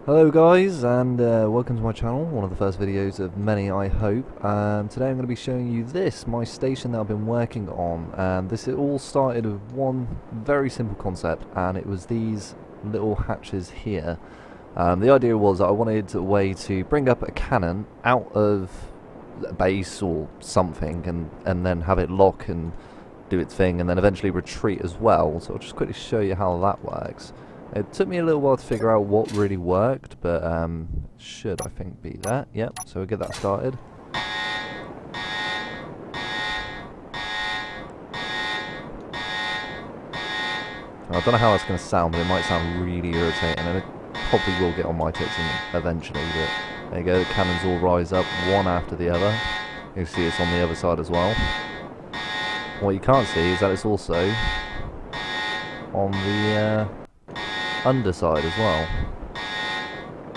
Hello guys, and welcome to my channel, one of the first videos of many I hope. Today I'm going to be showing you my station that I've been working on, and it all started with one very simple concept, and it was these little hatches here. The idea was that I wanted a way to bring up a cannon out of a base or something, and then have it lock and do its thing, and then eventually retreat as well. So I'll just quickly show you how that works. It took me a little while to figure out what really worked, but should, I think, be that. Yep, so we'll get that started. I don't know how that's going to sound, but it might sound really irritating, and it probably will get on my tits eventually, but there you go, the cannons all rise up, one after the other. You can see it's on the other side as well. What you can't see is that it's also on the underside as well.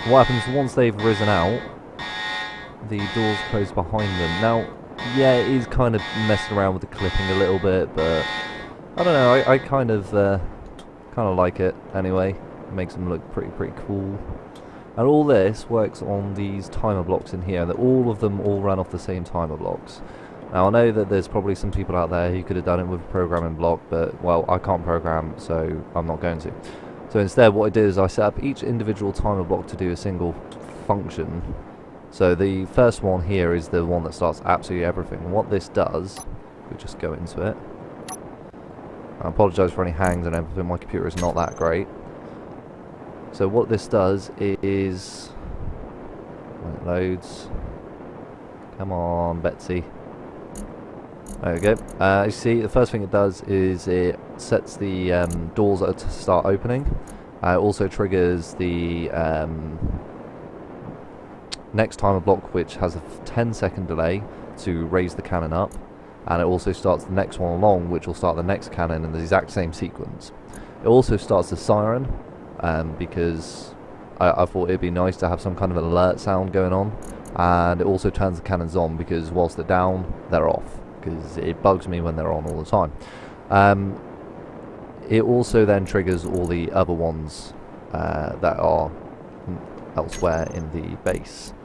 What happens once they've risen out, the doors close behind them. Now, yeah, it is kind of messing around with the clipping a little bit, but I don't know, I kind of like it anyway. It makes them look pretty cool. And all this works on these timer blocks in here, that all of them run off the same timer blocks. Now I know that there's probably some people out there who could have done it with a programming block, but well, I can't program, so I'm not going to. So instead what I did is I set up each individual timer block to do a single function. So the first one here is the one that starts absolutely everything. What this does, we just go into it. I apologise for any hangs and everything, my computer is not that great. So what this does is, when it loads, come on Betsy. There we go. You see, the first thing it does is it sets the doors to start opening. It also triggers the next timer block, which has a 10-second delay to raise the cannon up, and it also starts the next one along, which will start the next cannon in the exact same sequence. It also starts the siren, because I thought it'd be nice to have some kind of alert sound going on, and it also turns the cannons on because whilst they're down, they're off, because it bugs me when they're on all the time. It also then triggers all the other ones that are elsewhere in the base.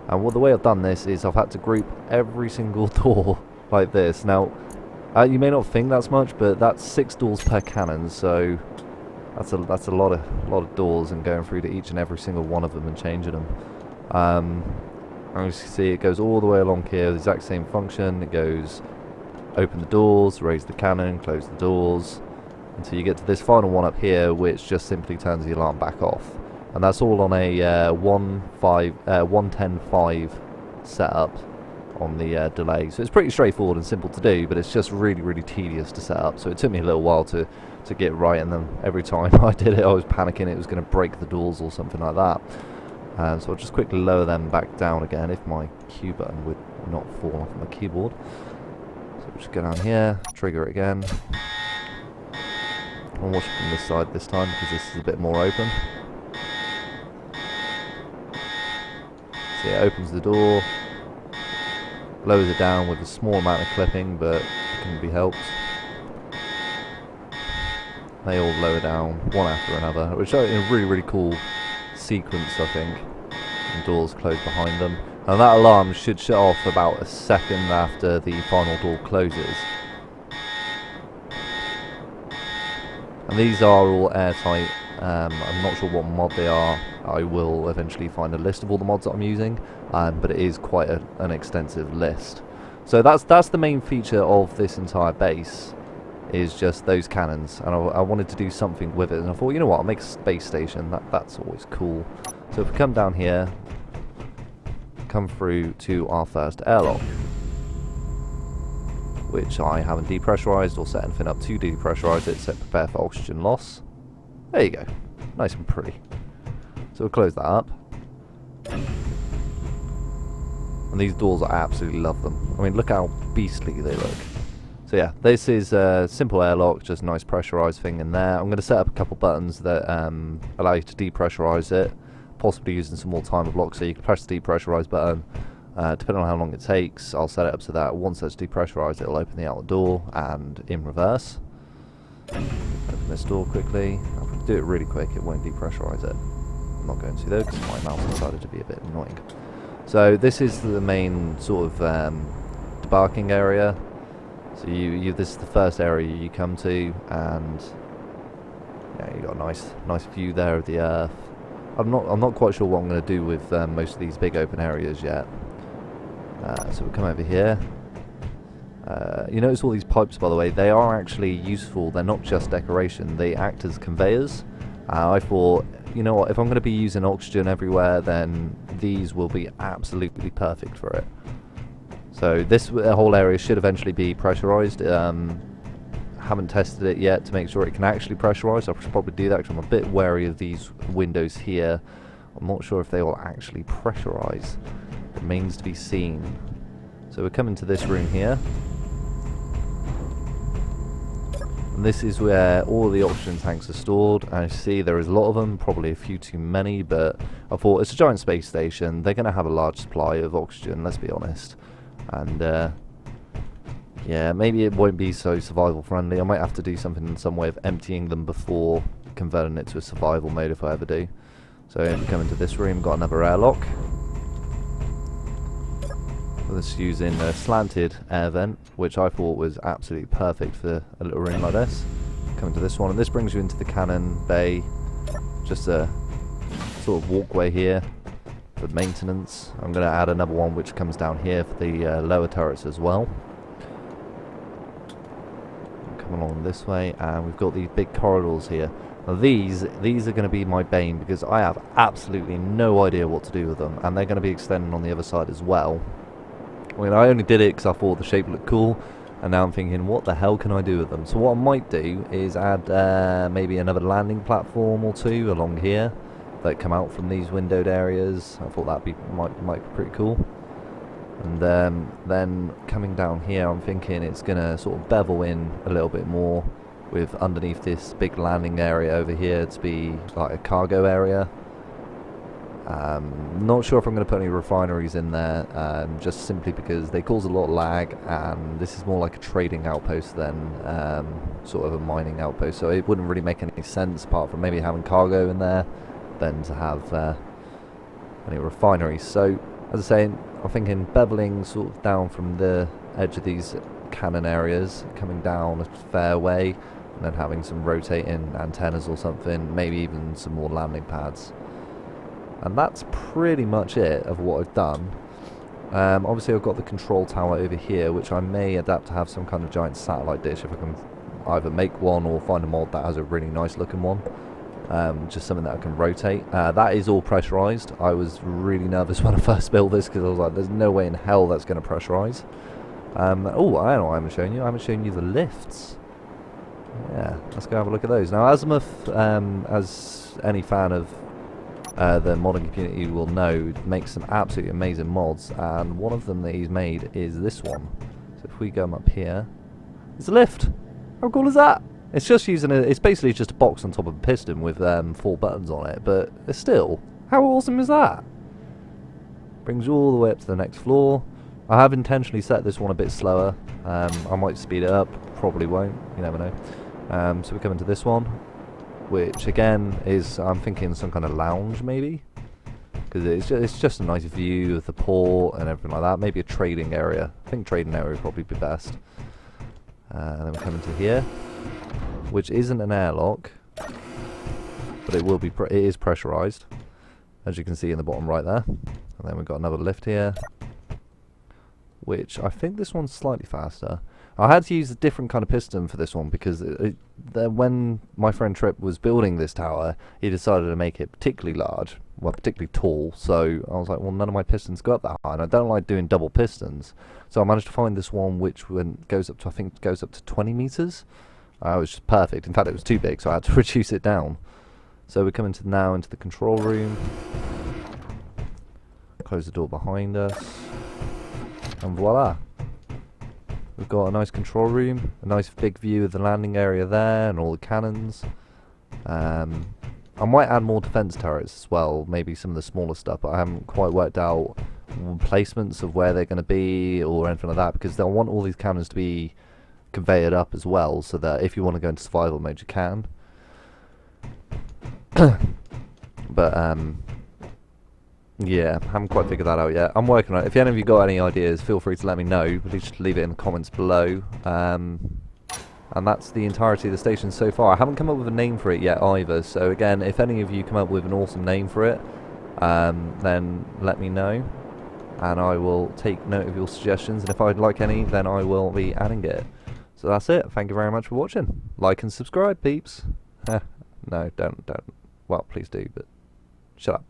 And the way I've done this is I've had to group every single door like this. Now, you may not think that's much, but that's 6 doors per cannon, so that's a lot of doors, and going through to each and every single one of them and changing them. As you can see, it goes all the way along here, the exact same function. It goes open the doors, raise the cannon, close the doors, until you get to this final one up here, which just simply turns the alarm back off. And that's all on a 1.10.5 setup on the delay. So it's pretty straightforward and simple to do, but it's just really tedious to set up. So it took me a little while to get right, and then every time I did it I was panicking it was going to break the doors or something like that. So I'll just quickly lower them back down again if my Q button would not fall off my keyboard. So we'll just go down here, trigger it again. I'll watch it from this side this time because this is a bit more open. See, it opens the door, lowers it down with a small amount of clipping, but it can be helped. They all lower down one after another, which is a really cool sequence, I think. And doors close behind them, and that alarm should shut off about a second after the final door closes. And these are all airtight. I'm not sure what mod they are. I will eventually find a list of all the mods that I'm using, but it is quite an extensive list. So that's the main feature of this entire base, is just those cannons, and I wanted to do something with it, and I thought, you know what, I'll make a space station. That's always cool. So if we come down here, come through to our first airlock, which I haven't depressurized or set anything up to depressurize it, so prepare for oxygen loss. There you go, nice and pretty. So we'll close that up. And these doors, I absolutely love them. I mean, look how beastly they look. So yeah, this is a simple airlock, just a nice pressurized thing in there. I'm going to set up a couple buttons that allow you to depressurize it, possibly using some more timer blocks, so you can press the depressurize button. Depending on how long it takes, I'll set it up so that once that's depressurized, it'll open the outer door, and in reverse. Open this door quickly. I'll do it really quick, it won't depressurize it. not going to though, because my mouse decided to be a bit annoying. So this is the main sort of debarking area. So this is the first area you come to, and yeah, you got a nice view there of the earth. I'm not quite sure what I'm going to do with most of these big open areas yet. So we'll come over here. You notice all these pipes, by the way, they are actually useful. They're not just decoration, they act as conveyors. I thought, you know what, if I'm going to be using oxygen everywhere, then these will be absolutely perfect for it. So this whole area should eventually be pressurized. Haven't tested it yet to make sure it can actually pressurize. I should probably do that because I'm a bit wary of these windows here. I'm not sure if they will actually pressurize. It remains to be seen. So we're coming to this room here. And this is where all the oxygen tanks are stored. And you see there is a lot of them, probably a few too many, but I thought it's a giant space station. They're going to have a large supply of oxygen, let's be honest. And yeah, maybe it won't be so survival friendly. I might have to do something in some way of emptying them before converting it to a survival mode if I ever do. So if we come into this room, got another airlock. This is using a slanted air vent, which I thought was absolutely perfect for a little room like this. Coming to this one, and this brings you into the cannon bay. Just a sort of walkway here for maintenance. I'm going to add another one which comes down here for the lower turrets as well. Come along this way, and we've got these big corridors here. Now these are going to be my bane because I have absolutely no idea what to do with them, and they're going to be extending on the other side as well. I mean, I only did it because I thought the shape looked cool, and now I'm thinking, what the hell can I do with them? So what I might do is add maybe another landing platform or two along here that come out from these windowed areas. I thought that might be pretty cool. And then coming down here, I'm thinking it's going to sort of bevel in a little bit more with underneath this big landing area over here to be like a cargo area. Not sure if I'm going to put any refineries in there, just simply because they cause a lot of lag, and this is more like a trading outpost than sort of a mining outpost, so it wouldn't really make any sense apart from maybe having cargo in there than to have any refineries. So as I say, I'm thinking beveling sort of down from the edge of these cannon areas, coming down a fair way, and then having some rotating antennas or something, maybe even some more landing pads. And that's pretty much it of what I've done. Obviously I've got the control tower over here, which I may adapt to have some kind of giant satellite dish if I can either make one or find a mod that has a really nice looking one. Just something that I can rotate. That is all pressurized. I was really nervous when I first built this because I was like, there's no way in hell that's going to pressurize. Oh, I know what I haven't shown you. I haven't shown you the lifts. Yeah, let's go have a look at those. Now, Azimuth, as any fan of the modding community will know, makes some absolutely amazing mods, and one of them that he's made is this one. So if we go up here, it's a lift. How cool is that? It's just using it's basically just a box on top of a piston with 4 buttons on it, but still, how awesome is that? Brings you all the way up to the next floor. I have intentionally set this one a bit slower. I might speed it up, probably won't, you never know. So we come into this one, which again is, I'm thinking some kind of lounge maybe, because it's just a nice view of the port and everything like that. Maybe a trading area. I think trading area would probably be best. And then we come into here, which isn't an airlock, but it will be. It is pressurized, as you can see in the bottom right there. And then we've got another lift here, which I think this one's slightly faster. I had to use a different kind of piston for this one because when my friend Trip was building this tower, he decided to make it particularly large, well, particularly tall. So I was like, well, none of my pistons go up that high, and I don't like doing double pistons. So I managed to find this one which goes up to, I think, goes up to 20 meters. It was just perfect. In fact, it was too big, so I had to reduce it down. So we're coming now into the control room. Close the door behind us, and voila. We've got a nice control room, a nice big view of the landing area there and all the cannons. I might add more defense turrets as well, maybe some of the smaller stuff, but I haven't quite worked out placements of where they're going to be or anything like that, because they'll want all these cannons to be conveyed up as well, so that if you want to go into survival mode you can. But Yeah, haven't quite figured that out yet. I'm working on it. If any of you got any ideas, feel free to let me know. Please just leave it in the comments below. And that's the entirety of the station so far. I haven't come up with a name for it yet either. So again, if any of you come up with an awesome name for it, then let me know. And I will take note of your suggestions. And if I'd like any, then I will be adding it. So that's it. Thank you very much for watching. Like and subscribe, peeps. No, don't. Well, please do, but shut up.